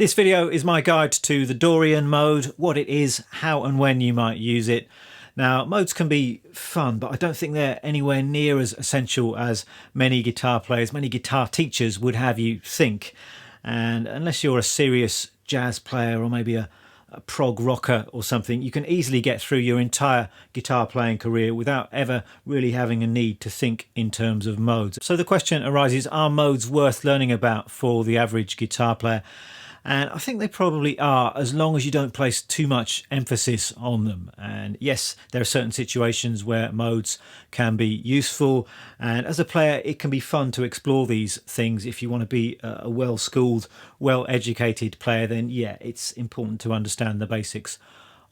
This video is my guide to the Dorian mode, what it is, how and when you might use it. Now, modes can be fun, but I don't think they're anywhere near as essential as many guitar players, many guitar teachers would have you think. And unless you're a serious jazz player or maybe a prog rocker or something, you can easily get through your entire guitar playing career without ever really having a need to think in terms of modes. So the question arises, are modes worth learning about for the average guitar player? And I think they probably are, as long as you don't place too much emphasis on them. And yes, there are certain situations where modes can be useful, and as a player it can be fun to explore these things. If you want to be a well-schooled, well-educated player, then yeah, it's important to understand the basics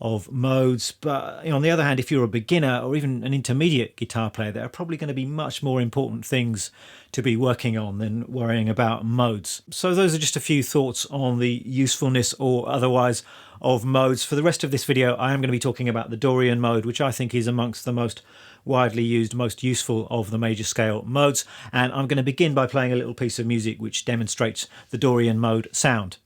of modes. But on the other hand, if you're a beginner or even an intermediate guitar player, there are probably going to be much more important things to be working on than worrying about modes. So those are just a few thoughts on the usefulness or otherwise of modes. For the rest of this video, I am going to be talking about the Dorian mode, which I think is amongst the most widely used, most useful of the major scale modes. And I'm going to begin by playing a little piece of music which demonstrates the Dorian mode sound.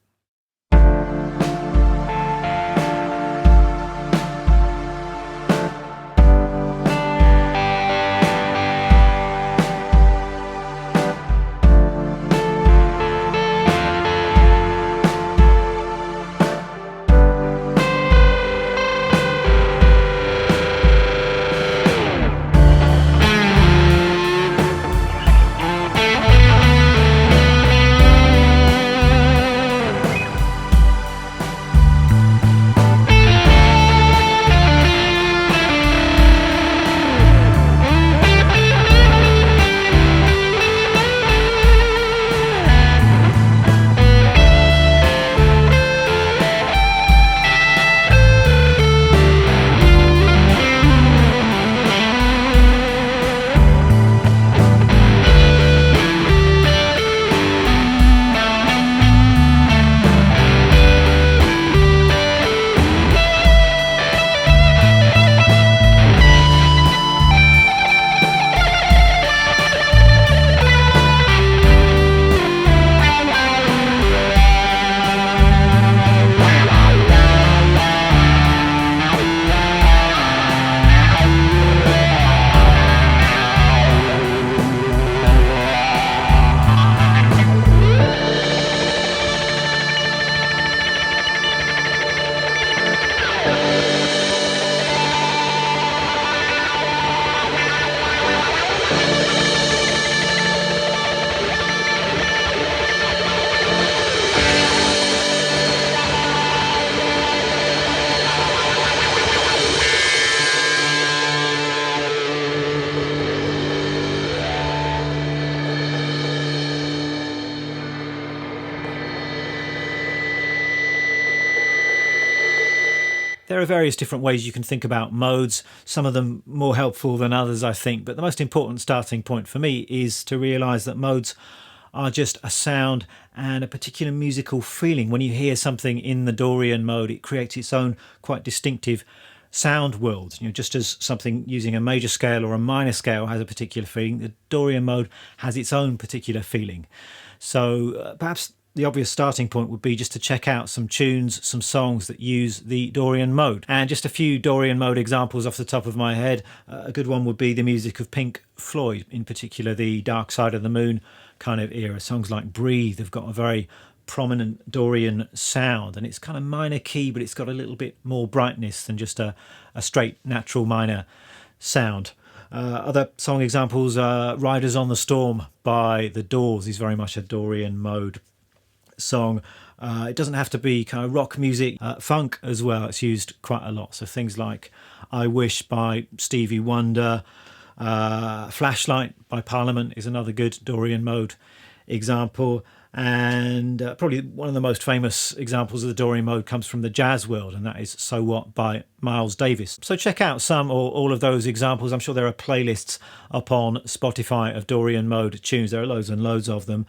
There are various different ways you can think about modes, some of them more helpful than others, I think, but the most important starting point for me is to realise that modes are just a sound and a particular musical feeling. When you hear something in the Dorian mode, it creates its own quite distinctive sound world. Just as something using a major scale or a minor scale has a particular feeling, the Dorian mode has its own particular feeling. So perhaps the obvious starting point would be just to check out some tunes, some songs that use the Dorian mode. And just a few Dorian mode examples off the top of my head. A good one would be the music of Pink Floyd, in particular the Dark Side of the Moon kind of era. Songs like Breathe have got a very prominent Dorian sound, and it's kind of minor key, but it's got a little bit more brightness than just a straight natural minor sound. Other song examples are Riders on the Storm by The Doors is very much a Dorian mode song. It doesn't have to be kind of rock music, funk as well, it's used quite a lot. So things like I Wish by Stevie Wonder, Flashlight by Parliament is another good Dorian mode example. And probably one of the most famous examples of the Dorian mode comes from the jazz world, and that is So What by Miles Davis. So check out some or all of those examples. I'm sure there are playlists up on Spotify of Dorian mode tunes. There are loads and loads of them.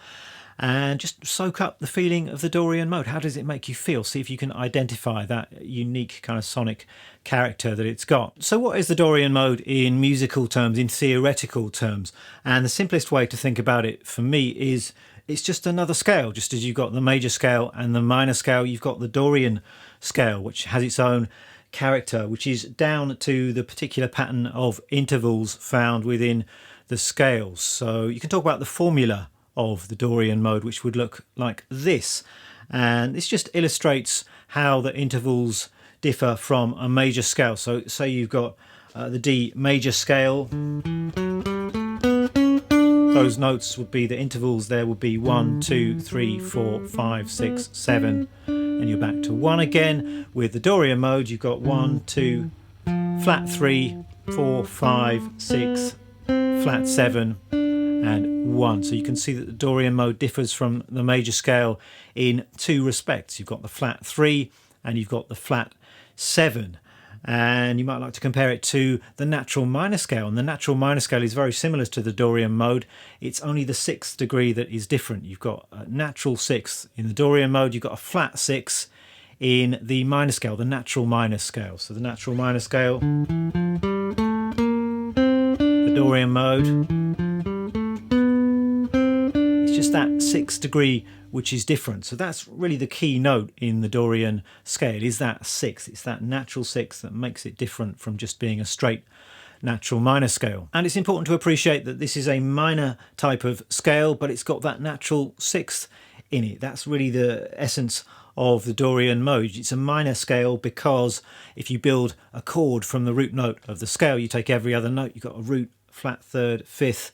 And just soak up the feeling of the Dorian mode. How does it make you feel? See if you can identify that unique kind of sonic character that it's got. So what is the Dorian mode in musical terms, in theoretical terms? And the simplest way to think about it for me is it's just another scale. Just as you've got the major scale and the minor scale, you've got the Dorian scale, which has its own character, which is down to the particular pattern of intervals found within the scales. So you can talk about the formula of the Dorian mode, which would look like this. And this just illustrates how the intervals differ from a major scale. So say you've got the D major scale. Those notes would be, the intervals there would be 1, 2, 3, 4, 5, 6, 7, and you're back to 1 again. With the Dorian mode, you've got 1, 2, flat 3, 4, 5, 6, flat 7, and 1. So you can see that the Dorian mode differs from the major scale in two respects. You've got the flat 3 and you've got the flat 7. And you might like to compare it to the natural minor scale. And the natural minor scale is very similar to the Dorian mode. It's only the 6th degree that is different. You've got a natural 6th in the Dorian mode. You've got a flat 6 in the minor scale, the natural minor scale. So the natural minor scale, the Dorian mode, it's just that 6th degree which is different. So that's really the key note in the Dorian scale, is that 6th. It's that natural 6th that makes it different from just being a straight natural minor scale. And it's important to appreciate that this is a minor type of scale, but it's got that natural 6th in it. That's really the essence of the Dorian mode. It's a minor scale because if you build a chord from the root note of the scale, you take every other note. You've got a root, flat 3rd, 5th,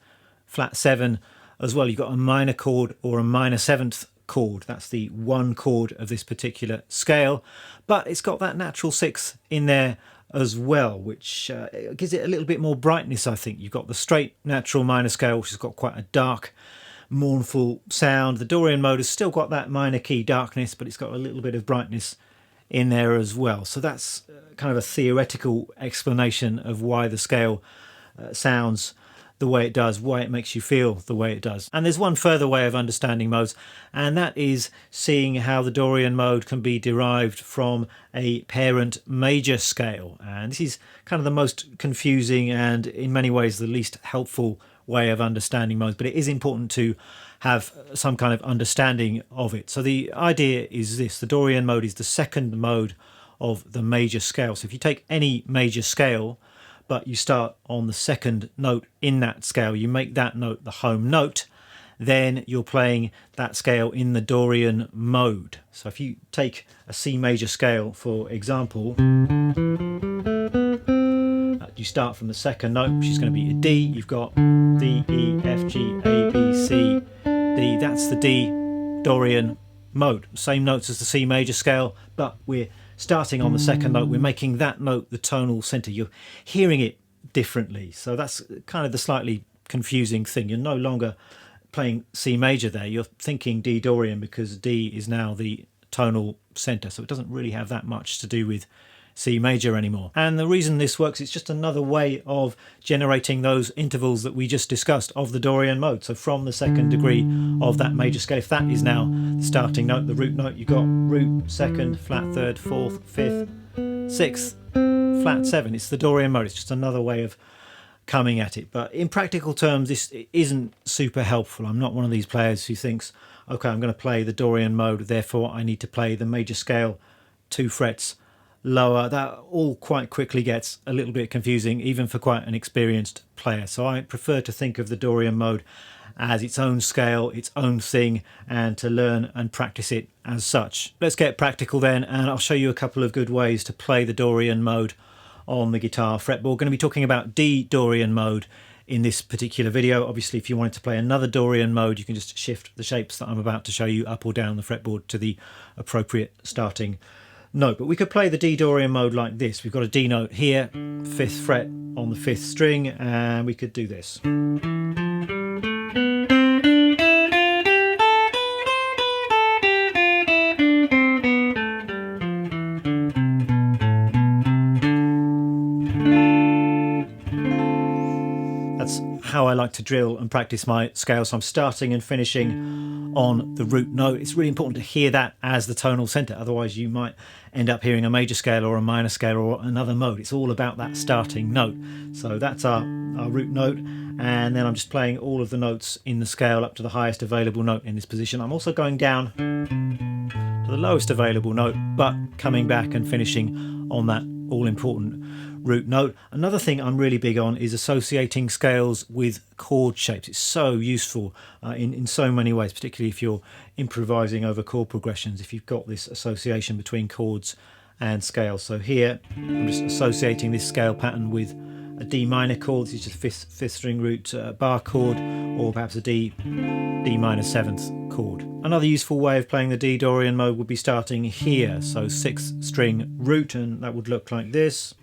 flat 7, as well. You've got a minor chord or a minor 7th chord. That's the one chord of this particular scale, but it's got that natural 6th in there as well, which gives it a little bit more brightness, I think. You've got the straight natural minor scale, which has got quite a dark, mournful sound. The Dorian mode has still got that minor key darkness, but it's got a little bit of brightness in there as well. So that's kind of a theoretical explanation of why the scale sounds the way it does, why it makes you feel the way it does. And there's one further way of understanding modes, and that is seeing how the Dorian mode can be derived from a parent major scale. And this is kind of the most confusing and in many ways the least helpful way of understanding modes, but it is important to have some kind of understanding of it. So the idea is this: the Dorian mode is the second mode of the major scale. So if you take any major scale, but you start on the second note in that scale, you make that note the home note, then you're playing that scale in the Dorian mode. So if you take a C major scale, for example, you start from the second note, which is going to be a D. You've got D, E, F, G, A, B, C, D. That's the D Dorian mode. Same notes as the C major scale, but we're starting on the second note. We're making that note the tonal center. You're hearing it differently. So that's kind of the slightly confusing thing. You're no longer playing C major there. You're thinking D Dorian because D is now the tonal center. So it doesn't really have that much to do with C major anymore. And the reason this works, it's just another way of generating those intervals that we just discussed of the Dorian mode. So from the second degree of that major scale, if that is now the starting note, the root note, you've got root, second, flat 3rd, 4th, 5th, 6th, flat 7. It's the Dorian mode. It's just another way of coming at it. But in practical terms, this isn't super helpful. I'm not one of these players who thinks, okay, I'm going to play the Dorian mode, therefore I need to play the major scale 2 frets lower. That all quite quickly gets a little bit confusing, even for quite an experienced player. So I prefer to think of the Dorian mode as its own scale, its own thing, and to learn and practice it as such. Let's get practical then, and I'll show you a couple of good ways to play the Dorian mode on the guitar fretboard. We're going to be talking about D Dorian mode in this particular video. Obviously, if you wanted to play another Dorian mode, you can just shift the shapes that I'm about to show you up or down the fretboard to the appropriate starting note. But we could play the D Dorian mode like this. We've got a D note here, 5th fret on the 5th string, and we could do this. That's how I like to drill and practice my scales. So I'm starting and finishing on the root note. It's really important to hear that as the tonal center, otherwise you might end up hearing a major scale or a minor scale or another mode. It's all about that starting note. So that's our root note, and then I'm just playing all of the notes in the scale up to the highest available note in this position. I'm also going down to the lowest available note, but coming back and finishing on that all-important root note. Another thing I'm really big on is associating scales with chord shapes. It's so useful in so many ways, particularly if you're improvising over chord progressions, if you've got this association between chords and scales. So here I'm just associating this scale pattern with a D minor chord. This is just fifth string root bar chord, or perhaps a D minor seventh chord. Another useful way of playing the D Dorian mode would be starting here, so sixth string root, and that would look like this.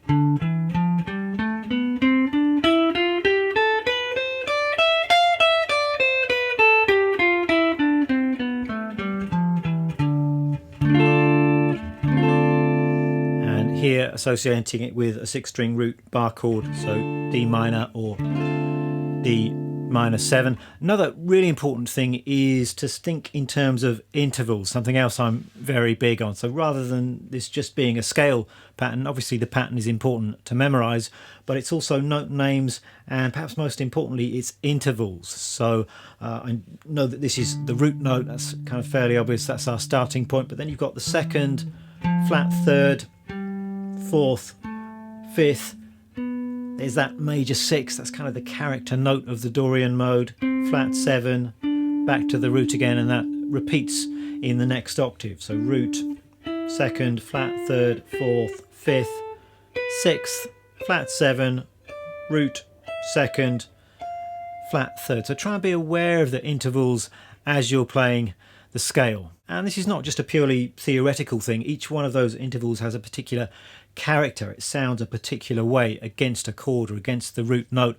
Here associating it with a sixth string root bar chord, so D minor or D minor 7. Another really important thing is to think in terms of intervals, something else I'm very big on. So rather than this just being a scale pattern, obviously the pattern is important to memorize, but it's also note names, and perhaps most importantly it's intervals. So I know that this is the root note, that's kind of fairly obvious, that's our starting point, but then you've got the second, flat third, fourth, fifth, there's that major 6, that's kind of the character note of the Dorian mode, flat 7, back to the root again, and that repeats in the next octave. So root, second, flat third, fourth, fifth, sixth, flat 7, root, second, flat third. So try and be aware of the intervals as you're playing the scale. And this is not just a purely theoretical thing. Each one of those intervals has a particular character. It sounds a particular way against a chord or against the root note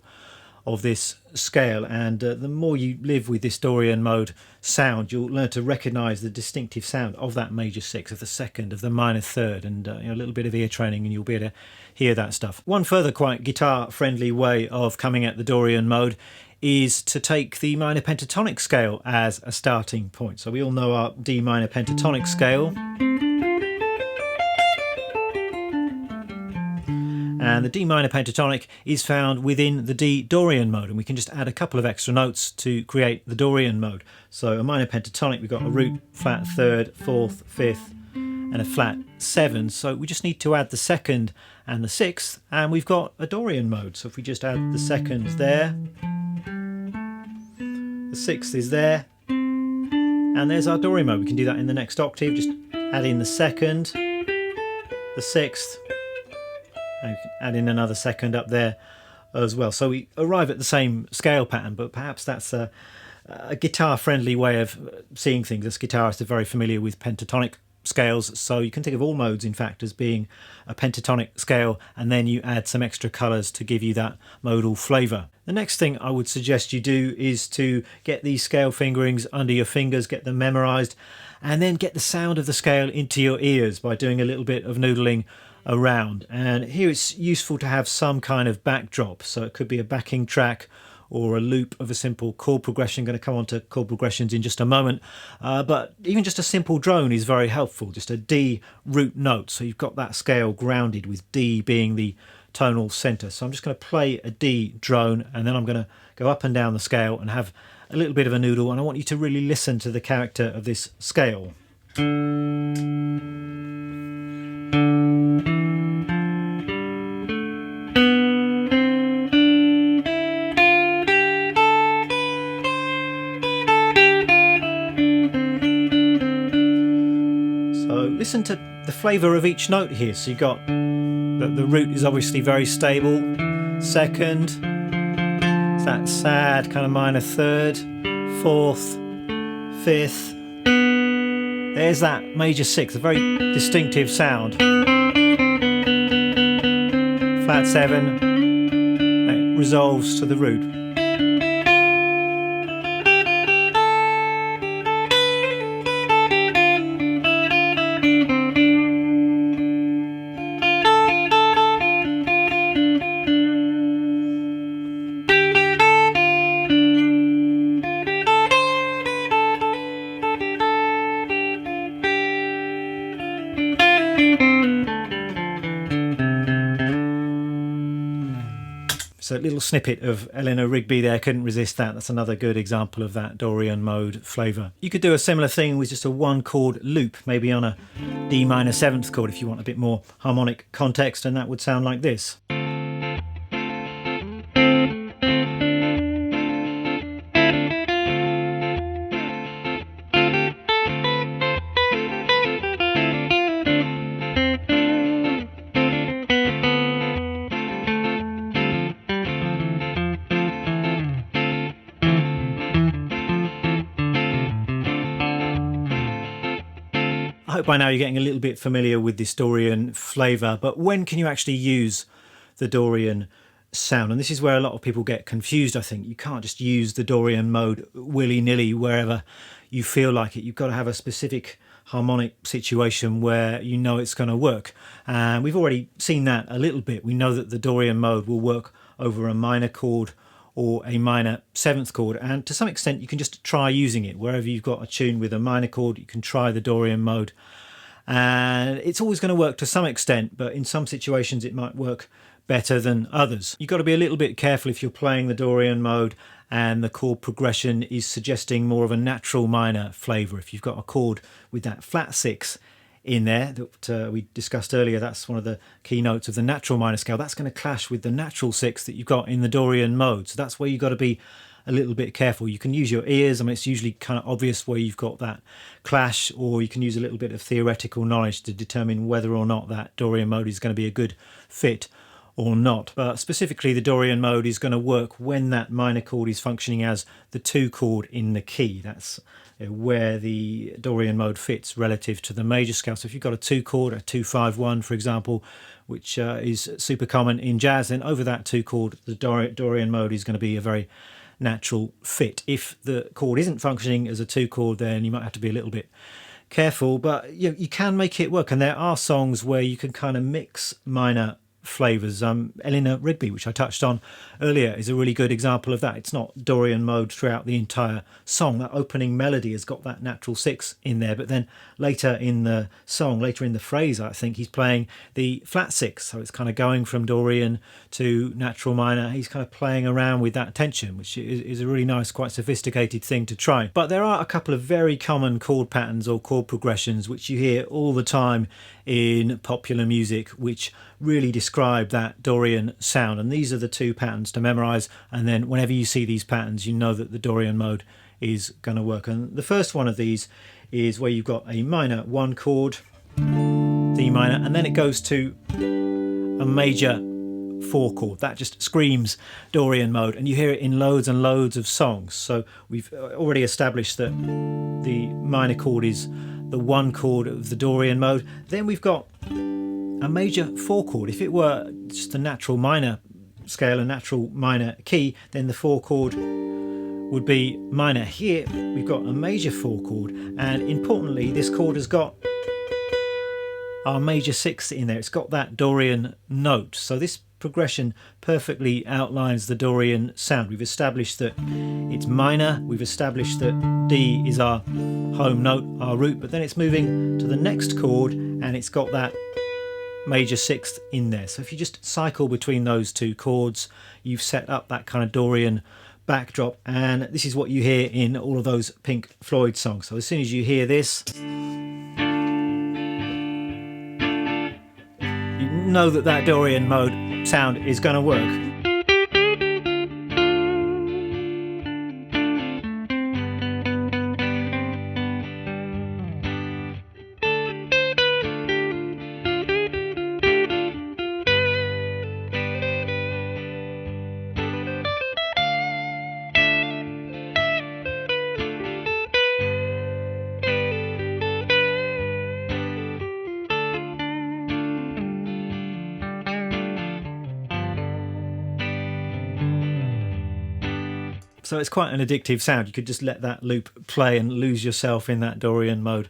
of this scale. And the more you live with this Dorian mode sound, you'll learn to recognize the distinctive sound of that major 6, of the second, of the minor third, and a little bit of ear training and you'll be able to hear that stuff. One further quite guitar friendly way of coming at the Dorian mode is to take the minor pentatonic scale as a starting point. So we all know our D minor pentatonic scale, and the D minor pentatonic is found within the D Dorian mode, and we can just add a couple of extra notes to create the Dorian mode. So a minor pentatonic, we've got a root, flat third, fourth, fifth, and a flat 7. So we just need to add the second and the sixth, and we've got a Dorian mode. So if we just add the second there, the sixth is there, and there's our Dorian mode. We can do that in the next octave, just add in the second, the sixth, and we can add in another second up there as well. So we arrive at the same scale pattern, but perhaps that's a guitar friendly way of seeing things. As guitarists are very familiar with pentatonic scales, so you can think of all modes in fact as being a pentatonic scale, and then you add some extra colours to give you that modal flavour. The next thing I would suggest you do is to get these scale fingerings under your fingers, get them memorised, and then get the sound of the scale into your ears by doing a little bit of noodling around. And here it's useful to have some kind of backdrop, so it could be a backing track or a loop of a simple chord progression. I'm going to come on to chord progressions in just a moment, but even just a simple drone is very helpful, just a D root note, so you've got that scale grounded with D being the tonal centre. So I'm just going to play a D drone, and then I'm going to go up and down the scale and have a little bit of a noodle, and I want you to really listen to the character of this scale. Listen to the flavour of each note here. So you've got the root is obviously very stable. Second, it's that sad kind of minor third. Fourth, fifth. There's that major 6, a very distinctive sound. Flat 7, it resolves to the root. So a little snippet of Eleanor Rigby there, couldn't resist that. That's another good example of that Dorian mode flavour. You could do a similar thing with just a one chord loop, maybe on a D minor 7th chord if you want a bit more harmonic context, and that would sound like this. I hope by now you're getting a little bit familiar with this Dorian flavour, but when can you actually use the Dorian sound? And this is where a lot of people get confused, I think. You can't just use the Dorian mode willy-nilly wherever you feel like it. You've got to have a specific harmonic situation where you know it's going to work. And we've already seen that a little bit. We know that the Dorian mode will work over a minor chord or a minor 7th chord, and to some extent you can just try using it wherever you've got a tune with a minor chord. You can try the Dorian mode, and it's always going to work to some extent, but in some situations it might work better than others. You've got to be a little bit careful if you're playing the Dorian mode and the chord progression is suggesting more of a natural minor flavour. If you've got a chord with that flat 6 in there that we discussed earlier, that's one of the key notes of the natural minor scale. That's going to clash with the natural 6 that you've got in the Dorian mode. So that's where you've got to be a little bit careful. You can use your ears. I mean, it's usually kind of obvious where you've got that clash, or you can use a little bit of theoretical knowledge to determine whether or not that Dorian mode is going to be a good fit or not. But specifically, the Dorian mode is going to work when that minor chord is functioning as the 2 chord in the key. That's where the Dorian mode fits relative to the major scale. So if you've got a 2 chord, a 2-5-1 for example, which is super common in jazz, then over that 2 chord the Dorian mode is going to be a very natural fit. If the chord isn't functioning as a 2 chord, then you might have to be a little bit careful, but you can make it work. And there are songs where you can kind of mix minor flavours. Eleanor Rigby, which I touched on earlier, is a really good example of that. It's not Dorian mode throughout the entire song. That opening melody has got that natural 6 in there, but then later in the song, later in the phrase, I think he's playing the flat 6, so it's kind of going from Dorian to natural minor. He's kind of playing around with that tension, which is a really nice, quite sophisticated thing to try. But there are a couple of very common chord patterns or chord progressions which you hear all the time in popular music, which really describe that Dorian sound, and these are the 2 patterns to memorize, and then whenever you see these patterns you know that the Dorian mode is going to work. And the first one of these is where you've got a minor 1 chord, D minor, and then it goes to a major 4 chord. That just screams Dorian mode, and you hear it in loads and loads of songs. So we've already established that the minor chord is the 1 chord of the Dorian mode. Then we've got a major 4 chord. If it were just the natural minor scale, a natural minor key, then the 4 chord would be minor. Here we've got a major 4 chord, and importantly this chord has got our major 6 in there. It's got that Dorian note. So this progression perfectly outlines the Dorian sound. We've established that it's minor, we've established that D is our home note, our root, but then it's moving to the next chord and it's got that major 6th in there. So if you just cycle between those 2 chords, you've set up that kind of Dorian backdrop, and this is what you hear in all of those Pink Floyd songs. So as soon as you hear this, you know that that Dorian mode sound is going to work. So it's quite an addictive sound. You could just let that loop play and lose yourself in that Dorian mode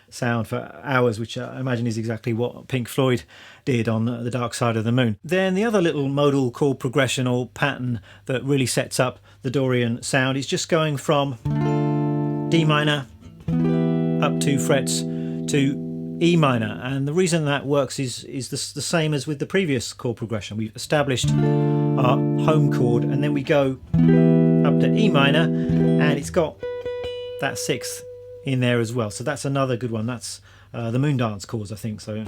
sound for hours, which I imagine is exactly what Pink Floyd did on The Dark Side of the Moon. Then the other little modal chord progression or pattern that really sets up the Dorian sound is just going from D minor up 2 frets to E minor, and the reason that works is the same as with the previous chord progression. We've established our home chord, and then we go up to E minor, and it's got that sixth in there as well. So that's another good one. That's the moon dance chords, I think. So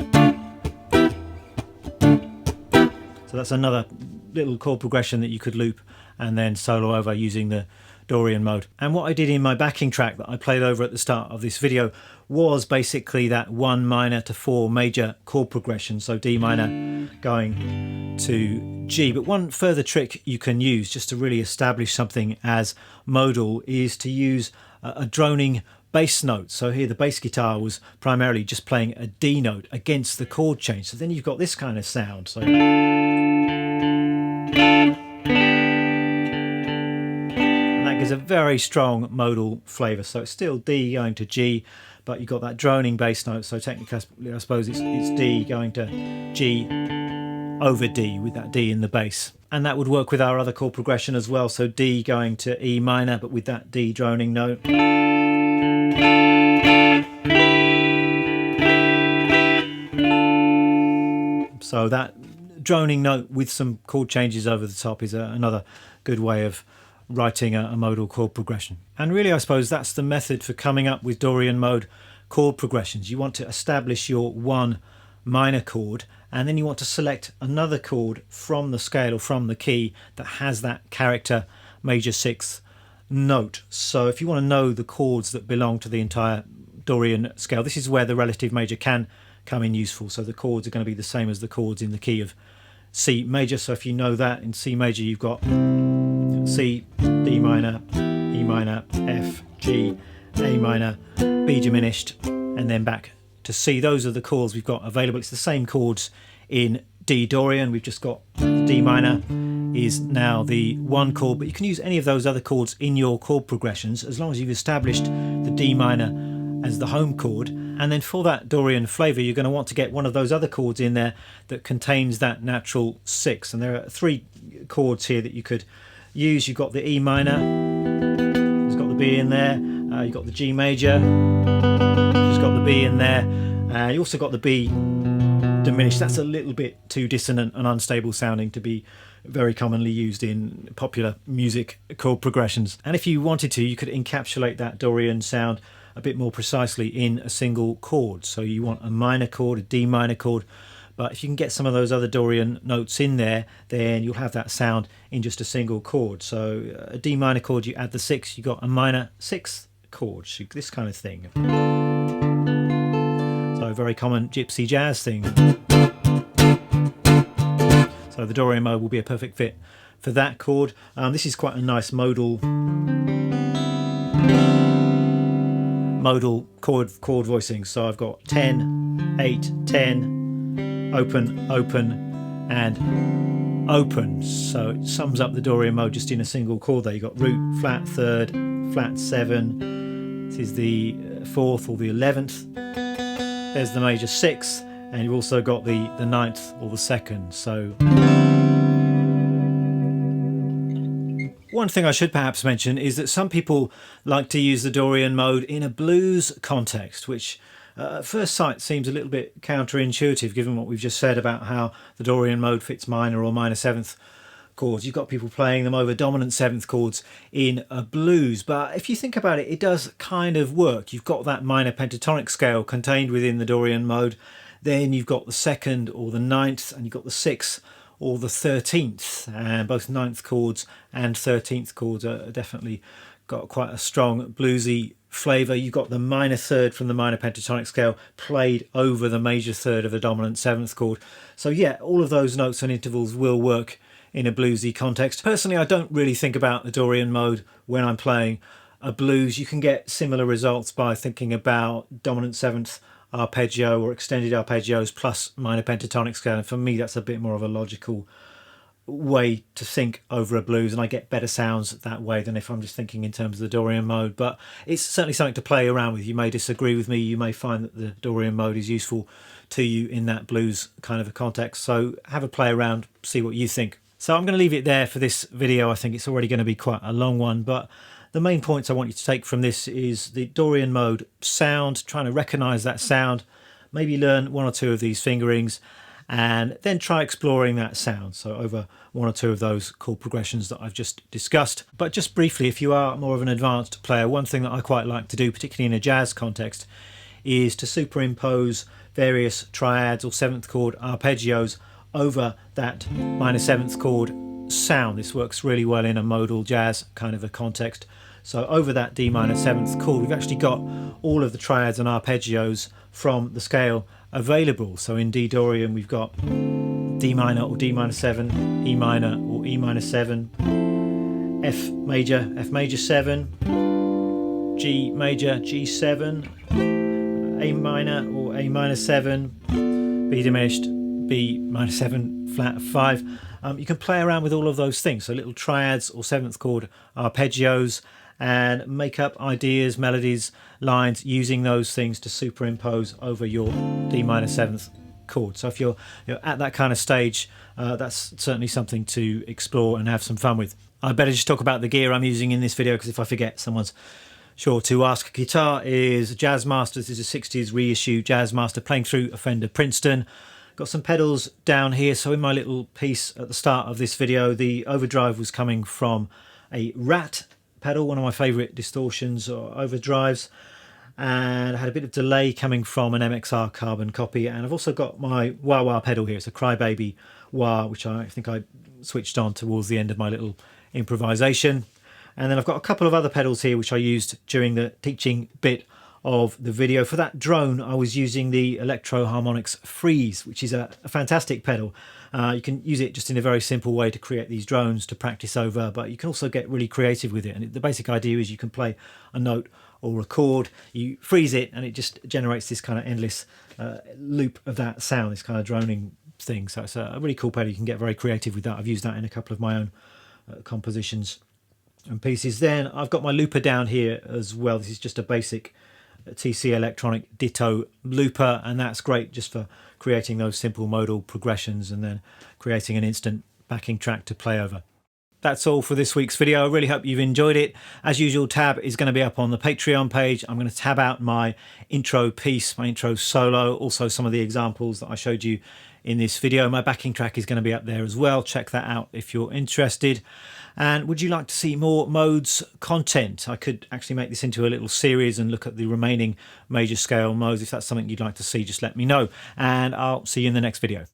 that's another little chord progression that you could loop and then solo over using the Dorian mode. And what I did in my backing track that I played over at the start of this video was basically that 1 minor to 4 major chord progression. So D minor going to G. But one further trick you can use just to really establish something as modal is to use a droning bass note. So here the bass guitar was primarily just playing a D note against the chord change. So then you've got this kind of sound. So gives a very strong modal flavour. So it's still D going to G, but you've got that droning bass note. So technically, I suppose it's D going to G over D with that D in the bass. And that would work with our other chord progression as well. So D going to E minor, but with that D droning note. So that droning note with some chord changes over the top is another good way of writing a modal chord progression. And really, I suppose that's the method for coming up with Dorian mode chord progressions. You want to establish your 1 minor chord, and then you want to select another chord from the scale or from the key that has that character major 6th note. So if you want to know the chords that belong to the entire Dorian scale, this is where the relative major can come in useful. So the chords are going to be the same as the chords in the key of C major. So if you know that in C major you've got C, D minor, E minor, F, G, A minor, B diminished, and then back to C. Those are the chords we've got available. It's the same chords in D Dorian. We've just got D minor is now the 1 chord, but you can use any of those other chords in your chord progressions as long as you've established the D minor as the home chord. And then for that Dorian flavour, you're going to want to get one of those other chords in there that contains that natural 6. And there are 3 chords here that you could use. You've got the E minor, it's got the B in there, you've got the G major, it's got the B in there, you also got the B diminished. That's a little bit too dissonant and unstable sounding to be very commonly used in popular music chord progressions. And if you wanted to, you could encapsulate that Dorian sound a bit more precisely in a single chord. So you want a minor chord, a D minor chord, but if you can get some of those other Dorian notes in there, then you'll have that sound in just a single chord. So a D minor chord, you add the 6, you got a minor 6th chord, so this kind of thing. So a very common gypsy jazz thing. So the Dorian mode will be a perfect fit for that chord. This is quite a nice modal chord voicing. So I've got 10, 8, 10, open, open, and open. So it sums up the Dorian mode just in a single chord there. You've got root, flat, third, flat 7. This is the 4th or the 11th. There's the major 6th, and you've also got the 9th or the 2nd. So one thing I should perhaps mention is that some people like to use the Dorian mode in a blues context, which at first sight seems a little bit counterintuitive given what we've just said about how the Dorian mode fits minor or minor 7th chords. You've got people playing them over dominant 7th chords in a blues, but if you think about it, it does kind of work. You've got that minor pentatonic scale contained within the Dorian mode, then you've got the 2nd or the 9th, and you've got the 6th or the 13th, and both 9th chords and 13th chords are definitely got quite a strong bluesy flavour. You've got the minor 3rd from the minor pentatonic scale played over the major 3rd of the dominant 7th chord. So yeah, all of those notes and intervals will work in a bluesy context. Personally, I don't really think about the Dorian mode when I'm playing a blues. You can get similar results by thinking about dominant 7th arpeggio or extended arpeggios plus minor pentatonic scale, and for me that's a bit more of a logical way to think over a blues, and I get better sounds that way than if I'm just thinking in terms of the Dorian mode. But it's certainly something to play around with. You may disagree with me, you may find that the Dorian mode is useful to you in that blues kind of a context, so have a play around, see what you think. So I'm going to leave it there for this video. I think it's already going to be quite a long one, but the main points I want you to take from this is the Dorian mode sound, trying to recognise that sound, maybe learn 1 or 2 of these fingerings, and then try exploring that sound. So over one or two of those chord progressions that I've just discussed. But just briefly, if you are more of an advanced player, one thing that I quite like to do, particularly in a jazz context, is to superimpose various triads or seventh chord arpeggios over that minor seventh chord sound. This works really well in a modal jazz kind of a context. So over that D minor seventh chord, we've actually got all of the triads and arpeggios from the scale available. So in D Dorian, we've got D minor or D minor 7, E minor or E minor 7, F major 7, G major G7, A minor or A minor 7, B diminished B minor 7 flat 5. You can play around with all of those things, so little triads or seventh chord arpeggios, and make up ideas, melodies, lines using those things to superimpose over your D minor seventh chord. So if you're at that kind of stage, that's certainly something to explore and have some fun with. I better just talk about the gear I'm using in this video, because if I forget, someone's sure to ask. Guitar is a Jazzmaster. This is a 60s reissue Jazzmaster, playing through a Fender Princeton. Got some pedals down here. So in my little piece at the start of this video, the overdrive was coming from a Rat pedal, one of my favourite distortions or overdrives, and I had a bit of delay coming from an MXR carbon copy. And I've also got my wah wah pedal here. It's a Crybaby wah, which I think I switched on towards the end of my little improvisation. And then I've got a couple of other pedals here which I used during the teaching bit of the video. For that drone, I was using the Electro Harmonics Freeze, which is a fantastic pedal. You can use it just in a very simple way to create these drones to practice over, but you can also get really creative with it. And the basic idea is you can play a note or a chord, you freeze it, and it just generates this kind of endless loop of that sound, this kind of droning thing. So it's a really cool pedal. You can get very creative with that. I've used that in a couple of my own compositions and pieces. Then I've got my looper down here as well. This is just a basic TC Electronic Ditto looper, and that's great just for creating those simple modal progressions and then creating an instant backing track to play over. That's all for this week's video. I really hope you've enjoyed it. As usual, tab is going to be up on the Patreon page. I'm going to tab out my intro piece, my intro solo, also some of the examples that I showed you in this video. My backing track is going to be up there as well. Check that out if you're interested. And would you like to see more modes content? I could actually make this into a little series and look at the remaining major scale modes. If that's something you'd like to see, just let me know. And I'll see you in the next video.